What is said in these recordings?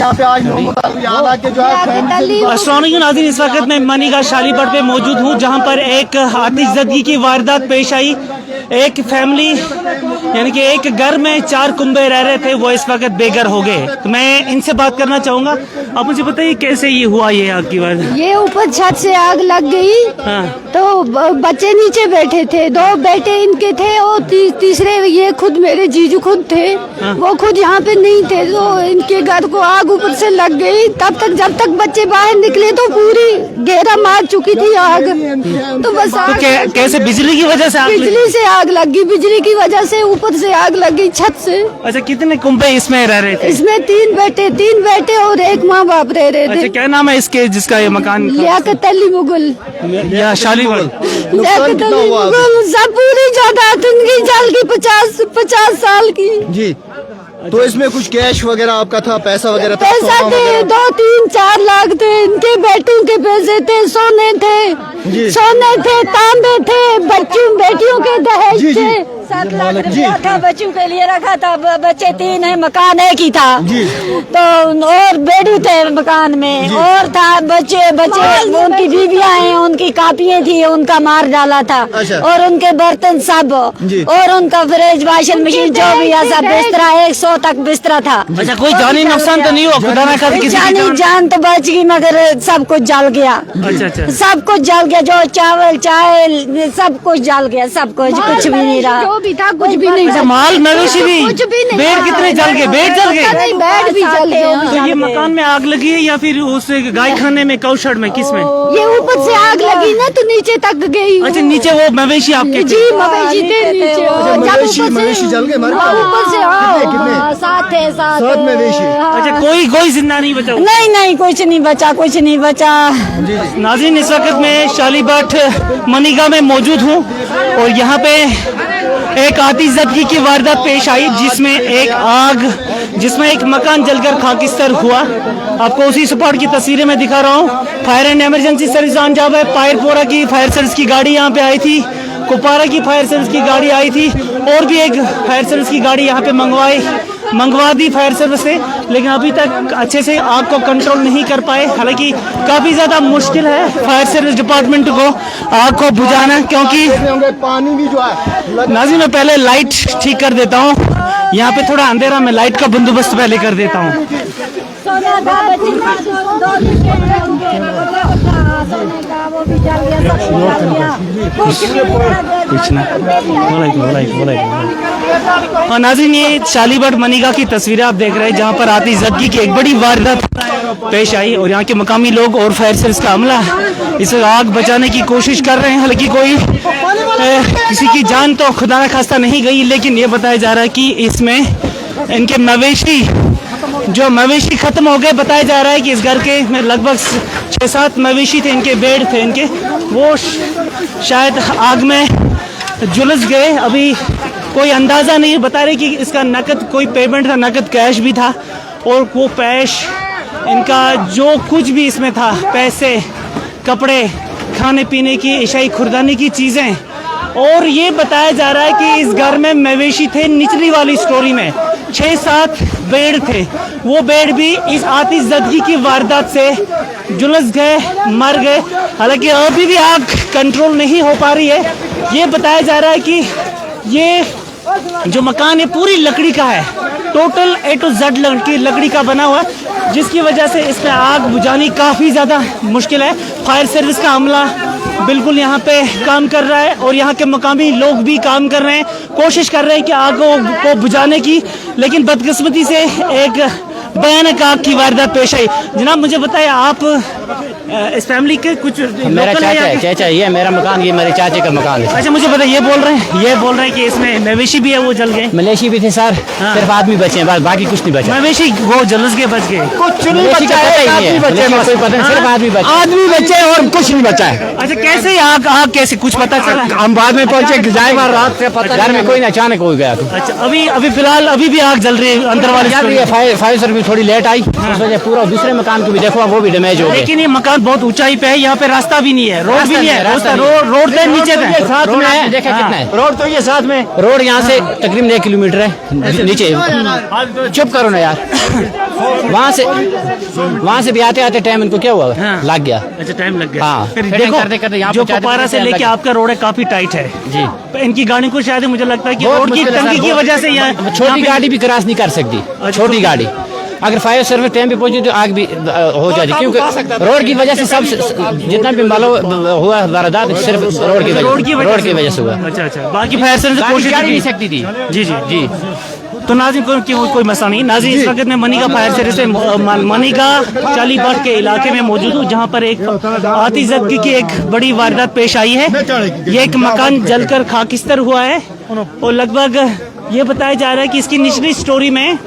यहाँ पे आज के जो है अस्सलाम वालेकुम नाज़रीन, इस वक्त मैं मनीगा शालीपट पे मौजूद हूँ जहाँ पर एक आतिशज़दगी की वारदात पेश आई। एक फैमिली यानी कि एक घर में 4 कुंबे रह रहे थे, वो इस वक्त बेघर हो गए। तो मैं इनसे बात करना चाहूँगा। आप मुझे बताइए कैसे ये हुआ, ये आग की बात? ये ऊपर छत से आग लग गई। हाँ। तो बच्चे नीचे बैठे थे, 2 बेटे इनके थे और तीसरे ये खुद मेरे जीजू खुद थे। हाँ। वो खुद यहाँ पे नहीं थे, तो इनके घर को आग ऊपर से लग गई। तब तक जब तक बच्चे बाहर निकले तो पूरी घेरा मार चुकी थी आग। तो बस तो आग कैसे बिजली की वजह से बिजली से आग लगी, बिजली की वजह से ऊपर से आग लगी छत से। अच्छा, कितने कुंबे इसमें रह रहे थे? इसमें 3 बेटे और एक माँ बाप रह रहे थे। अच्छा, क्या नाम है इसके जिसका ये मकान? लियाकत अली मुगल या शालीपट? सब पूरी जायदाद उनकी जल की 50 साल की जी। तो इसमें कुछ कैश वगैरह आपका था, पैसा वगैरह था? पैसा थे 2, 3, 4 लाख थे। इनके बेटों के पैसे थे, सोने थे, तांबे थे, बेटियों के दहेज थे। 7 लाख रुपया था, बच्चों के लिए रखा था। बच्चे 3 हैं, मकान एक ही था। तो और बेटी थे मकान में, और था बच्चे उनकी बीवियां हैं, उनकी कापियां थी, उनका मार डाला था। और उनके बर्तन सब, और उनका फ्रिज, वॉशिंग मशीन, जो भी है सब, बिस्तरा 100 तक बिस्तरा था। अच्छा, कोई जानी नुकसान तो नहीं हुआ? खुदा ना करे किसी की जान तो बच गई, मगर सब कुछ जल गया। अच्छा, सब कुछ जल गया, जो चावल चाय सब कुछ जल गया, सब कुछ भी नहीं रहा। जो भी था कुछ भी नहीं। अच्छा, माल मवेशी भी? कुछ भी नहीं। बेड कितने जल गए? बेड जल गए? बेड भी जल गए। तो ये मकान में आग लगी है या फिर उस गाय खाने में, काउशेड में, किस में? ये ऊपर से आग लगी ना तो नीचे तक गई। अच्छा, नीचे वो मवेशी आपके? जी, मवेशी थे नीचे। मवेशी जल गए? ऊपर से 7 मवेशी। अच्छा, कोई जिंदा नहीं बचा? नहीं, कुछ नहीं बचा। नाज़रीन, इस वक्त मैं शालीपट मनीगा में मौजूद हूँ और यहाँ पे एक आतिशज़दगी की वारदात पेश आई जिसमें एक मकान जलकर खाकिस्तर हुआ। आपको उसी स्पॉट की तस्वीरें मैं दिखा रहा हूँ। फायर एंड इमरजेंसी सर्विस अंजाम है। पायरपोरा की फायर सर्विस की गाड़ी यहाँ पे आई थी, कुपवारा की फायर सर्विस की गाड़ी आई थी, और भी एक फायर सर्विस की गाड़ी यहाँ पे मंगवा दी फायर सर्विस से, लेकिन अभी तक अच्छे से आग को कंट्रोल नहीं कर पाए। हालांकि काफ़ी ज़्यादा मुश्किल है फायर सर्विस डिपार्टमेंट को आग को बुझाना, क्योंकि पानी भी जो है। नाज़रीन, मैं पहले लाइट ठीक कर देता हूँ। यहाँ पे थोड़ा अंधेरा, मैं लाइट का बंदोबस्त पहले कर देता हूँ। और नाज़रीन, ये शालीपट मनीगा की तस्वीरें आप देख रहे हैं जहाँ पर आतिशज़दगी की एक बड़ी वारदात पेश आई और यहाँ के मकामी लोग और फायर सर्विस का अमला इस आग बचाने की कोशिश कर रहे हैं। हालांकि किसी की जान तो खुदा न खास्ता नहीं गई, लेकिन ये बताया जा रहा है कि इसमें इनके मवेशी खत्म हो गए। बताया जा रहा है कि इस घर के में लगभग 6-7 मवेशी थे, इनके बेड थे, इनके वो शायद आग में झुलस गए। अभी कोई अंदाज़ा नहीं। बता रहे कि इसका नकद कोई पेमेंट था, नकद कैश भी था, और वो कैश इनका जो कुछ भी इसमें था, पैसे, कपड़े, खाने पीने की इशाई खुर्दानी की चीज़ें। और ये बताया जा रहा है कि इस घर में मवेशी थे। निचली वाली स्टोरी में 6-7 बेड थे, वो बेड भी इस आतिशज़दगी की वारदात से झुलस गए, मर गए। हालांकि अभी भी आग कंट्रोल नहीं हो पा रही है। ये बताया जा रहा है कि ये जो मकान है पूरी लकड़ी का है, टोटल A to Z लकड़ी का बना हुआ, जिसकी वजह से इसमें आग बुझानी काफ़ी ज़्यादा मुश्किल है। फायर सर्विस का अमला बिल्कुल यहाँ पे काम कर रहा है और यहाँ के मकामी लोग भी काम कर रहे हैं, कोशिश कर रहे हैं कि आग को बुझाने की, लेकिन बदकिस्मती से एक भयानक आग की वारदात पेश आई। जनाब, मुझे बताइए, आप इस फैमिली के कुछ? मेरा चाचा, ये मेरा मकान, ये मेरे चाचे का मकान है। अच्छा, मुझे बताइए, ये बोल रहे हैं कि इसमें मवेशी भी है, वो जल गए? मवेशी भी थे सर। हाँ। सिर्फ आदमी बचे हैं, बाकी कुछ नहीं बचा। मवेशी वो जलस के बच गए? कुछ नहीं बचा है, सिर्फ आदमी बचे और कुछ नहीं बचा है। अच्छा, कैसे आग कैसे कुछ पता चला? हम बाद में पहुंचे, रात से पता, घर में कोई अचानक हो गया। अच्छा, अभी फिलहाल अभी भी आग जल रही है अंदर वाली? फायर सर्विस थोड़ी लेट आई, उस वजह पूरा दूसरे मकान को भी देखो, वो भी डैमेज हो गया। लेकिन ये मकान मकान बहुत ऊंचाई पे है, यहाँ पे रास्ता भी नहीं है, रोड भी नहीं है, रोड से नीचे है, साथ में है, देखा कितना है रोड तो ये साथ में, रोड यहाँ से तकरीबन 1 किलोमीटर है नीचे। चुप करो ना यार। वहाँ से भी आते आते टाइम इनको क्या हुआ, लग गया। अच्छा, टाइम लग गया। हाँ, फिर फिर देखो करते करते यहाँ जो पहुंचाते कुपवारा से पहुंचाते लेके लग आपका रोड है काफी टाइट है जी। इनकी गाड़ी को शायद मुझे लगता है कि बहुत रोड की मुश्किल है तंगी सर, की वजह से छोटी गाड़ी भी क्रॉस नहीं कर सकती, छोटी गाड़ी। अगर फायर सर्विस टाइम पे पहुंची तो आग भी हो जाती, क्योंकि रोड की वजह से सब जितना भी मालूम हुआ वारदात सिर्फ रोड की वजह से हुआ। अच्छा, बाकी फायर सर्विस कोशिश कर नहीं सकती थी। जी जी जी। तो नाज़रीन कोई मसला नहीं। नाज़रीन, इस वक्त मैं मनिका फायर सर्विस से मनिका चालीबाग के इलाके में मौजूद हूँ, जहाँ पर एक आतिशबाजी की एक बड़ी वारदात पेश आई है। ये एक मकान जलकर खाकिस्तर हुआ है और लगभग ये बताया जा रहा है कि इसकी निचली स्टोरी में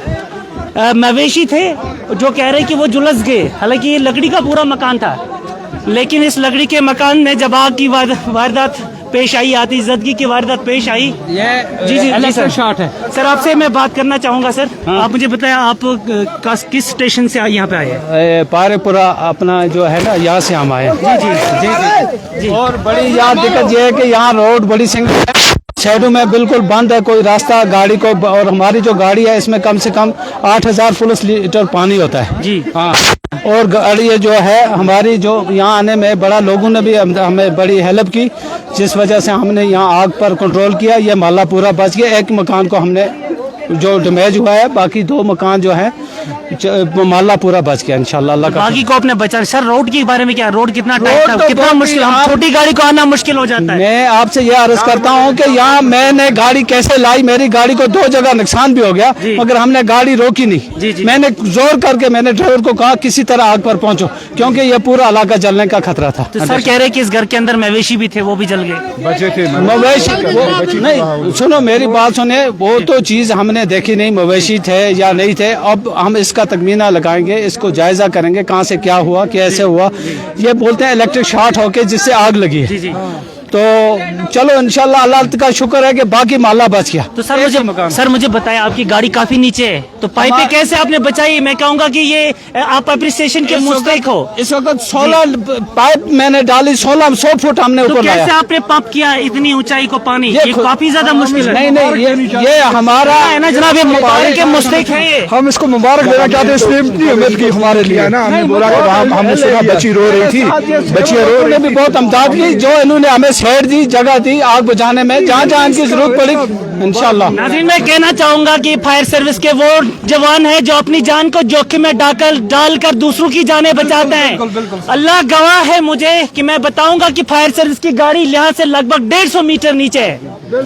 मवेशी थे जो कह रहे हैं कि वो झुलस गए। हालांकि ये लकड़ी का पूरा मकान था, लेकिन इस लकड़ी के मकान में जब आग की वारदात पेश आई, आतिशबाजी की वारदात पेश आई। जी सर, शॉट है सर। आपसे मैं बात करना चाहूंगा सर। आप मुझे बताएं, आप किस स्टेशन से यहाँ पे आए हैं? पारेपुरा अपना जो है ना, यहाँ से हम आए हैं। जी। और बड़ी यहाँ दिक्कत ये है कि यहाँ रोड बड़ी शहरों में बिल्कुल बंद है, कोई रास्ता गाड़ी को, और हमारी जो गाड़ी है इसमें कम से कम 8000 प्लस लीटर पानी होता है जी। हाँ, और गाड़ी जो है हमारी जो यहाँ आने में बड़ा लोगों ने भी हमें बड़ी हेल्प की, जिस वजह से हमने यहाँ आग पर कंट्रोल किया। ये मोहल्ला पूरा बच गया। एक मकान को हमने जो डैमेज हुआ है, बाकी 2 मकान जो है मोहल्ला पूरा बच गया इंशाल्लाह। अल्लाह का बाकी को अपने बचा। सर, रोड के बारे में क्या, रोड कितना टाइट था, तो कितना मुश्किल, छोटी गाड़ी को आना मुश्किल हो जाता है। मैं आपसे ये अर्ज करता हूँ कि यहाँ मैंने गाड़ी कैसे लाई, मेरी गाड़ी को 2 जगह नुकसान भी हो गया, मगर हमने गाड़ी रोकी नहीं। मैंने जोर करके मैंने ड्राइवर को कहा किसी तरह आग पर पहुंचो, क्योंकि ये पूरा इलाका जलने का खतरा था। तो सर कह रहे कि इस घर के अंदर मवेशी भी थे, वो भी जल गए। बचे थे मवेशी नहीं, सुनो मेरी बात सुने, वो तो चीज हमने देखी नहीं, मवेशी थे या नहीं थे। अब हम इसका तखमीना लगाएंगे, इसको जायजा करेंगे कहाँ से क्या हुआ, कैसे हुआ। ये बोलते हैं इलेक्ट्रिक शॉर्ट होके जिससे आग लगी है। जी। तो चलो इंशाल्लाह अल्लाह का शुक्र है कि बाकी माला बच गया। तो सर मुझे बताएं, आपकी गाड़ी काफी नीचे है, तो पाइपें कैसे आपने बचाई? मैं कहूँगा कि ये आप अप्रिसिएशन के मुस्तहिक हो। इस वक्त 16 पाइप मैंने डाली, 1600 फुट हमने ऊपर लाया। कैसे आपने पंप किया इतनी ऊंचाई को पानी? ये काफी ज्यादा मुश्किल है। नहीं, ये हमारा है ना जनाब, ये मुबारक के मुस्तहिक है ये। हम इसको मुबारक देना चाहते हैं, इसने इतनी हिम्मत की हमारे लिए ना। हमने बोला कि हमने सुना बच्ची रो रही थी, बच्ची रो रही भी बहुत अमदाद की, जो इन्होंने हमें शेड दी, जगह दी आग बुझाने में, जहाँ जहाँ इनकी जरूरत पड़ी इंशाल्लाह। नाज़रीन, मैं कहना चाहूंगा कि फायर सर्विस के वो जवान हैं जो अपनी जान को जोखिम में डालकर दूसरों की जानें बचाते हैं। अल्लाह गवाह है मुझे कि मैं बताऊंगा कि फायर सर्विस की गाड़ी यहाँ से लगभग 150 मीटर नीचे है,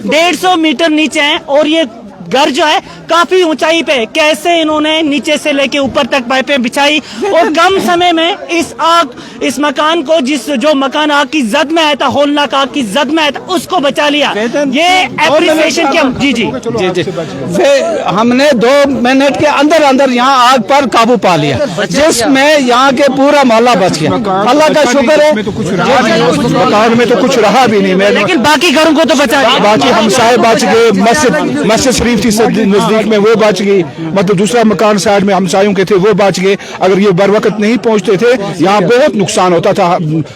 150 मीटर नीचे है। और ये घर जो है काफी ऊंचाई पे, कैसे इन्होंने नीचे से लेके ऊपर तक पाइपें बिछाई और कम समय में इस मकान को, जो मकान आग की जद में आया था, होलनाक आग की जद में आया था, उसको बचा लिया। ये एप्रिसिएशन के जी। हमने 2 मिनट के अंदर यहाँ आग पर काबू पा लिया, जिसमें यहाँ के पूरा मोहल्ला बच गया। अल्लाह का शुक्र है। मकान में तो कुछ रहा भी नहीं, लेकिन बाकी घरों को तो बचा लिया। बाकी हमसाए बच गए, मस्जिद शरीफ थी नजदीक में, वो बच गई। मतलब दूसरा मकान साइड में हमसायों के थे, वो बच गए। अगर ये बर वक्त नहीं पहुंचते थे, यहाँ बहुत नुकसान होता था,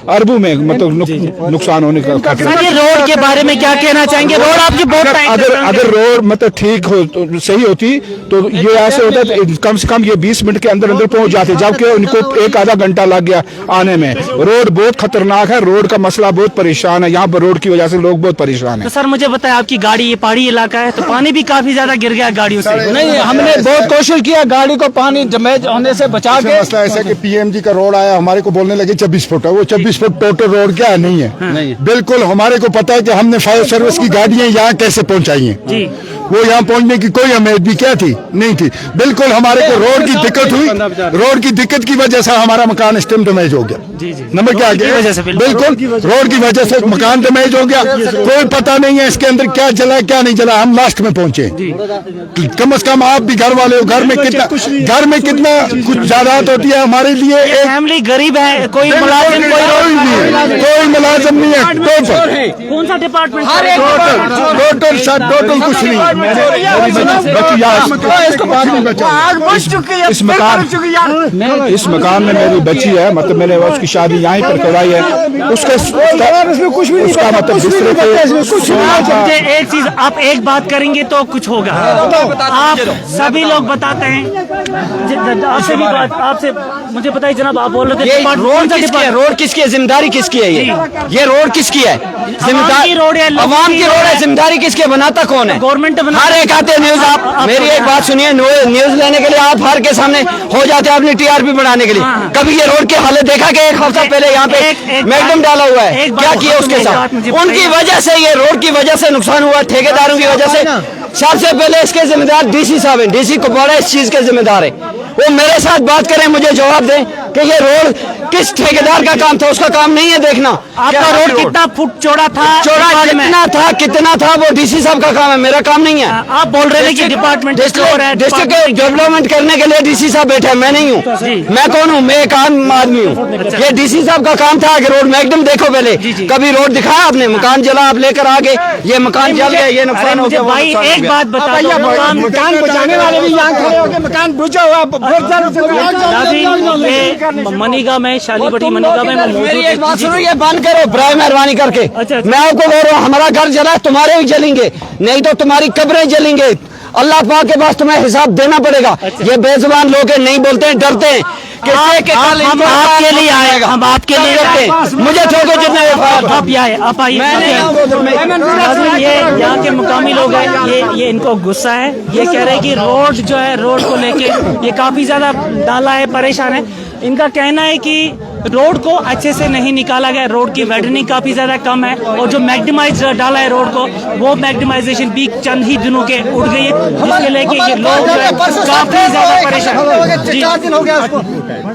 अरबों में मतलब नुकसान होने का खतरा। रोड के बारे में क्या कहना चाहेंगे? रोड आपकी बहुत अगर रोड मतलब ठीक हो, तो सही होती, तो ये ऐसे होता है कम से कम ये 20 मिनट के अंदर पहुंच जाते, जबकि उनको 1-आधा घंटा लग गया आने में। रोड बहुत खतरनाक है, रोड का मसला बहुत परेशान है यहाँ पर, रोड की वजह से लोग बहुत परेशान है। तो सर मुझे बताया, आपकी गाड़ी ये पहाड़ी इलाका है, तो पानी भी काफी ज्यादा गिर गया गाड़ियों से? नहीं, हमने बहुत कोशिश किया गाड़ी को पानी डैमेज होने से बचा के। मसला ऐसा कि पीएमजी का रोड आया, हमारे को बोलने लगे 24 फुट है, वो 24 फुट टोटल रोड क्या है? नहीं है। बिल्कुल हमारे को पता है कि हमने फायर सर्विस की गाड़ियां यहाँ कैसे पहुंचाई हैं। वो यहाँ पहुंचने की कोई उम्मीद भी क्या थी? नहीं थी। बिल्कुल हमारे को रोड की दिक्कत हुई, रोड की दिक्कत की वजह से हमारा मकान स्टेम डैमेज हो गया। नंबर क्या गया? बिल्कुल रोड की वजह से मकान डैमेज हो गया। कोई पता नहीं है इसके अंदर क्या जला क्या नहीं जला, हम लास्ट में पहुंचे। कम से कम आप भी घर वाले हो, घर में कितना कुछ जायदाद होती है हमारे लिए। एक फैमिली गरीब है, कोई मुलाजिम कोई मुलाजिम नहीं है, टोटल कौन सा डिपार्टमेंट टोटल कुछ नहीं। इस मकान में मेरी बच्ची है, मतलब मैंने उसकी शादी यहीं पर करवाई है। कुछ भी उसका मतलब एक चीज आप एक बात करेंगे तो कुछ होगा। आप सभी लोग बताते हैं, आपसे भी बात, आपसे मुझे पता है जनाब, आप बोल रहे थे रोड किसकी है, जिम्मेदारी किसकी है? ये रोड किसकी है? जिम्मेदारी रोड है, अवाम की रोड है, जिम्मेदारी किसकी है? बनाता कौन है? गवर्नमेंट हर एक आते न्यूज। आप मेरी एक बात सुनिए, न्यूज लेने के लिए आप हर के सामने हो जाते हैं अपनी टीआरपी बढ़ाने के लिए। कभी ये रोड की हालत देखा कि एक हफ्ता पहले यहाँ पे मैग्डम डाला हुआ है, क्या किया उसके साथ? उनकी वजह से, ये रोड की वजह से नुकसान हुआ, ठेकेदारों की वजह से। सबसे पहले इसके जिम्मेदार डीसी साहब हैं, डीसी कुपवाड़ा इस चीज के जिम्मेदार है। वो मेरे साथ बात करें, मुझे जवाब दें कि ये रोड किस ठेकेदार का काम था? उसका काम नहीं है देखना। आपका रोड कितना फुट चौड़ा था? कितना था वो डीसी साहब का काम है, मेरा काम नहीं है। आप बोल रहे हैं कि डिपार्टमेंट डिस्ट्रिक्ट डेवलपमेंट करने के लिए डीसी साहब बैठे हैं, मैं नहीं हूँ। मैं कौन हूँ? मैं एक आम आदमी हूँ। ये डीसी साहब का काम था कि रोड में एकदम देखो पहले, कभी रोड दिखाया आपने? मकान जला, आप लेकर आ गए, ये मकान जल गया, ये नुकसान हो गया। भाई एक बात बता, मकान बुझाने वाले भी यहाँ खड़े हो गए, मकान बुझा हुआ। मनीगा में, शालीपट्टी मनीगा में मेरी एक बात सुनो, ये बंद करो बराए मेहरबानी करके। अच्छा। मैं आपको कह रहा हूँ, हमारा घर जला, तुम्हारे भी जलेंगे, नहीं तो तुम्हारी कब्रें जलेंगे। अल्लाह पाक के पास तुम्हें हिसाब देना पड़ेगा। ये बेजुबान लोग हैं, नहीं बोलते हैं, डरते हैं। हम आपके लिए आए, हम आपके लिए आए। मुझे ठोको जितने आप आए, आप आइए। ये यहाँ के मुकामी लोग हैं, ये इनको गुस्सा है। ये कह रहे हैं कि रोड जो है, रोड को लेके ये काफी ज्यादा डाला है, परेशान है। इनका कहना है कि रोड को अच्छे से नहीं निकाला गया, रोड की वाइडनिंग काफी ज्यादा कम है, और जो मैक्सिमाइज डाला है रोड को, वो मैक्सिमाइजेशन भी चंद ही दिनों के उठ गई है, जिसके लेके ये लोग जो है काफी ज्यादा परेशान हैं।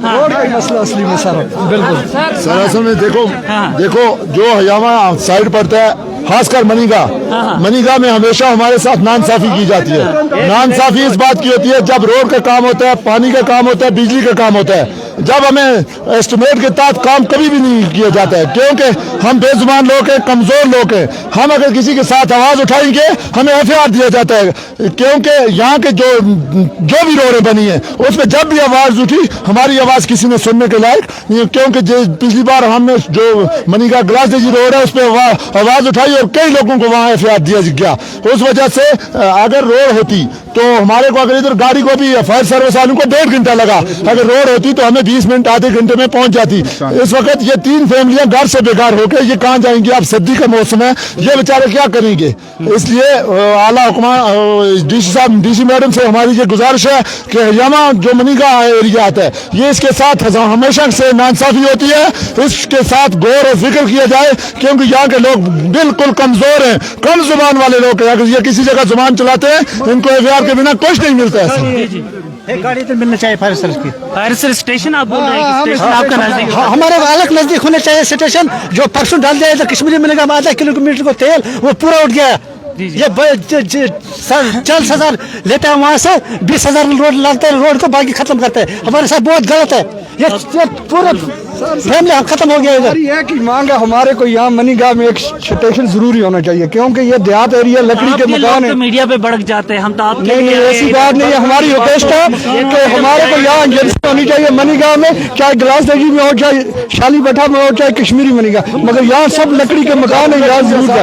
रोड का मसला असली में सर, बिल्कुल सर असल में देखो जो यहाँ साइड पड़ता है, खासकर मनीगा में हमेशा हमारे साथ नाइंसाफी की जाती है। नाइंसाफी इस बात की होती है जब रोड का काम होता है, पानी का काम होता है, बिजली का काम होता है, जब हमें एस्टिमेट के तहत काम कभी भी नहीं किया जाता है, क्योंकि हम बेजुबान लोग हैं, कमजोर लोग हैं। हम अगर किसी के साथ आवाज उठाएंगे, हमें FIR दिया जाता है, क्योंकि यहाँ के जो भी रोडें बनी है उसमें जब भी आवाज उठी, हमारी आवाज किसी ने सुनने के लायक, क्योंकि पिछली बार हमने जो मनीगा ग्लास डेजी रोड है उस पर आवाज उठाई और कई लोगों को वहाँ FIR दिया गया। उस वजह से अगर रोड होती तो हमारे को, अगर इधर गाड़ी को भी फायर सर्विस वालों को 1.5 घंटा लगा, अगर रोड होती तो हमें 20 मिनट आधे घंटे में पहुंच जाती। इस वक्त ये 3 फैमिलियां घर से बेकार होकर ये कहाँ जाएंगी? अब सर्दी का मौसम है, ये बेचारे क्या करेंगे? इसलिए आला हुक्मा डीसी साहब, डीसी मैडम से हमारी ये गुजारिश है कि यहाँ जो मनीगा एरिया आता है, ये इसके साथ हमेशा से नाइंसाफी होती है, इसके साथ गौर और फिक्र किया जाए, क्योंकि यहाँ के लोग बिल्कुल कमजोर हैं, कम जुबान वाले लोग हैं। अगर ये किसी जगह जुबान चलाते हैं, इनको FIR के बिना कुछ नहीं मिलता है। एक गाड़ी तो मिलना चाहिए फायर सर्विस की। फायर सर्विस स्टेशन आप बोल रहे हैं, स्टेशन आपका नजदीक? हमारे अलग नजदीक होने चाहिए स्टेशन। जो परसों डाल दिया इधर कश्मीरी मिलेगा, आधा किलोमीटर को तेल वो पूरा उठ गया। ये 40,000 लेते हैं वहाँ से, 20,000 रोड लगते हैं, रोड को बाकी खत्म करते हैं। हमारे साथ बहुत गलत है, ये पूरा फैमिली खत्म हो गया। इधर ये की मांग है हमारे को, यहाँ मनीगा में एक स्टेशन जरूरी होना चाहिए, क्योंकि ये देहात एरिया, लकड़ी के मकान है। तो मीडिया पे भड़क जाते हैं, हम तो आपके नहीं, ऐसी बात नहीं है। हमारी रिक्वेस्ट है कि हमारे को यहाँ एजेंसी होनी चाहिए मनीगा में, चाहे ग्लास डेजी में हो, चाहे शालीपट्टा में हो, चाहे कश्मीरी मनीगा, मगर यहाँ सब लकड़ी के मकान है, यहाँ जरूर है।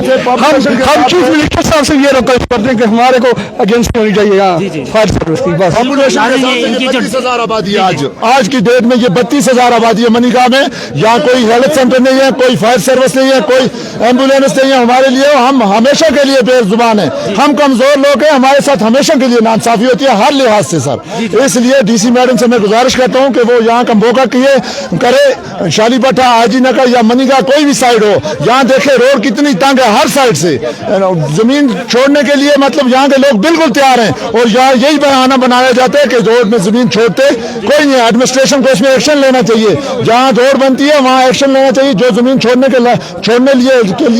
हम चीफ मिनिस्टर साहब से ये रिक्वेस्ट करते हैं कि हमारे को एजेंसी होनी चाहिए यहाँ फायर सर्विस की। बस 32,000 आबादी आज की डेट में, ये 32,000 आबादी है मनीगा में। यहाँ कोई हेल्थ सेंटर नहीं है, कोई फायर सर्विस नहीं है, कोई एम्बुलेंस नहीं है। हमारे लिए हम हमेशा के लिए बेजुबान है, हम कमजोर लोग हैं, हमारे साथ हमेशा के लिए नाइंसाफी होती है हर लिहाज से सर। इसलिए डीसी मैडम से मैं गुजारिश करता हूँ कि वो यहाँ का मौका करे, शालीपट्टा, आजी नगर या मनीगा कोई भी साइड हो, यहाँ देखे रोड कितनी तंग है हर साइड से। जमीन छोड़ने के लिए मतलब यहाँ के लोग बिल्कुल तैयार हैं और यहाँ यही बहाना बनाया जाता है कि रोड में जमीन छोड़ते कोई नहीं। एडमिनिस्ट्रेशन को इसमें एक्शन लेना चाहिए, जहाँ रोड बनती है वहाँ एक्शन लेना चाहिए। जो जमीन छोड़ने के लिए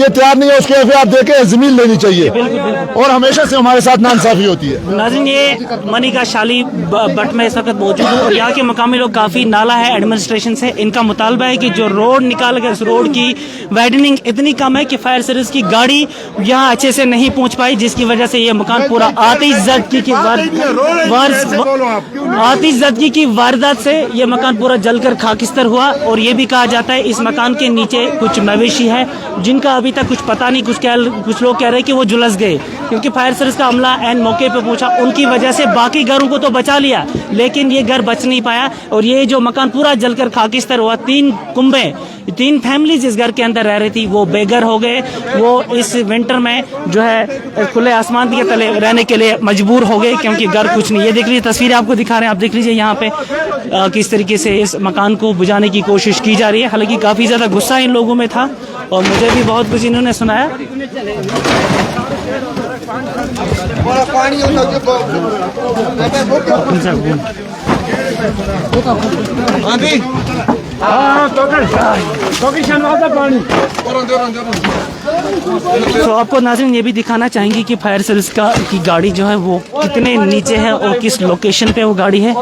तैयार नहीं है उसके एफआईआर देके जमीन लेनी चाहिए और हमेशा से हमारे साथ नाइंसाफी होती है। नाज़रीन, ये मनी का शाली बट में इस वक्त मौजूद हूँ और यहाँ के मकामी लोग काफ़ी नाला है एडमिनिस्ट्रेशन से। इनका मुतालबा है कि जो रोड निकाल गया, इस रोड की वाइडनिंग इतनी कम है कि फायर सर्विस की गाड़ी यहाँ अच्छे से नहीं पहुँच पाई, जिसकी वजह से ये मकान पूरा आतिशज़दगी की वारदात से ये मकान पूरा जलकर खाकिस्तर हुआ। और ये भी कहा जाता है इस मकान के नीचे कुछ मवेशी है जिनका अभी तक कुछ पता नहीं। कुछ लोग कह रहे हैं कि वो झुलस गए क्योंकि फायर सर्विस का अमला एन मौके पे पहुंचा, उनकी वजह से बाकी घरों को तो बचा लिया लेकिन ये घर बच नहीं पाया। और ये जो मकान पूरा जलकर खाकिस्तर हुआ, 3 फैमिलीज इस घर के अंदर रह रही थी, वो बेघर हो गए। वो इस विंटर में जो है खुले आसमान के तले रहने के लिए मजबूर हो गए क्योंकि घर कुछ नहीं। ये देख लीजिए तस्वीरें आपको दिखा रहे हैं, आप देख लीजिए यहाँ पे किस तरीके से इस मकान को बुझाने की कोशिश की जा रही है। हालांकि काफ़ी ज़्यादा गुस्सा इन लोगों में था और मुझे भी बहुत कुछ इन्होंने सुनाया। तो आपको नाज़रीन ये भी दिखाना चाहेंगे कि फायर सर्विस की गाड़ी जो है वो कितने नीचे है और किस लोकेशन पे वो गाड़ी है।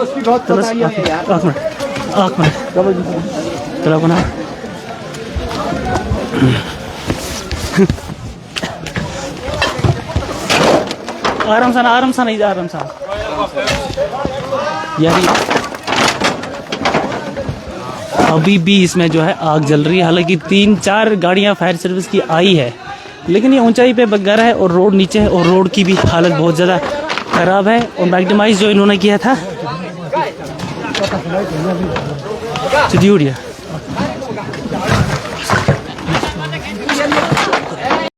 आराम सा नहीं, आराम सा यार। अभी भी इसमें जो है आग जल रही है। हालांकि 3-4 गाड़ियां फायर सर्विस की आई है लेकिन ये ऊंचाई पे घर है और रोड नीचे है और रोड की भी हालत बहुत ज़्यादा ख़राब है। और मैग्नेमाइज जो इन्होंने किया था